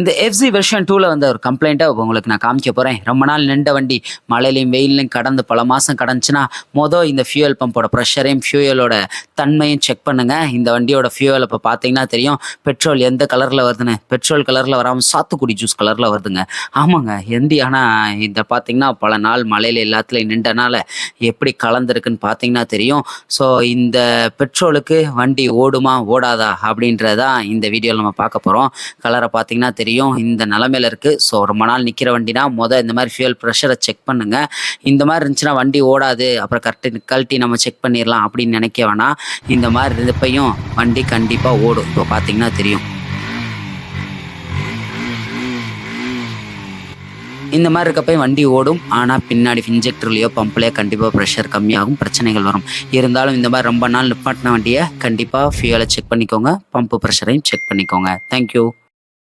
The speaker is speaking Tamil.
இந்த எஃப்சி வெர்ஷன் 2ல வந்த ஒரு கம்ப்ளைண்ட்டை உங்களுக்கு நான் காமிக்க போறேன். ரொம்ப நாள் நின்ற வண்டி மழையிலயும், வெயில்லயும் கடந்து பல மாசம் கடந்துச்சுன்னா, இந்த ஃபியூயல் பம்போட பிரஷரையும், ஃபியூயலோட தன்மையும் செக் பண்ணுங்க. இந்த வண்டியோட ஃபியூயல் இப்ப பார்த்தீங்கன்னா தெரியும். பெட்ரோல் எந்த கலர்ல வருதுன்னு. பெட்ரோல் கலர்ல வராம சாத்துக்குடி ஜூஸ் கலர்ல வருதுங்க. ஆமாங்க. ஆனா இத பார்த்தீங்கன்னா, பல நாள் மழையில எல்லாத்துலயும் நின்றனால எப்படி கலந்திருக்குன்னு பார்த்தீங்கன்னா தெரியும். ஸோ இந்த பெட்ரோலுக்கு வண்டி ஓடுமா? ஓடாதா? அப்படின்றத தான் இந்த வீடியோல நம்ம பார்க்க போறோம். கலரை பார்த்தீங்கன்னா தெரியும். இந்த நிலைமையில இருக்கு. ஸோ ரொம்ப நாள் நிக்கிற வண்டினா இந்த மாதிரி ஃபியூயல் ப்ரெஷரை செக் பண்ணுங்க. இந்த மாதிரி இருந்துச்சுன்னா வண்டி ஓடாது, அப்புறம் கழட்டி நம்ம செக் பண்ணிடலாம் அப்படின்னு நினைக்க வேணாம். இந்த மாதிரி இருந்தப்பையும் வண்டி கண்டிப்பா ஓடும். இப்போ பார்த்தீங்கன்னா தெரியும். இந்த மாதிரி இருக்கப்போ வண்டி ஓடும். ஆனால் பின்னாடி இன்ஜெக்டர்லையோ பம்ப்லையோ கண்டிப்பாக ப்ரெஷர் கம்மியாகும், பிரச்சனைகள் வரும். இருந்தாலும் இந்த மாதிரி ரொம்ப நாள் நிப்பாட்டின வண்டியை கண்டிப்பாக ஃபியூயலை செக் பண்ணிக்கோங்க, பம்பு ப்ரெஷரையும் செக் பண்ணிக்கோங்க. தேங்க்யூ.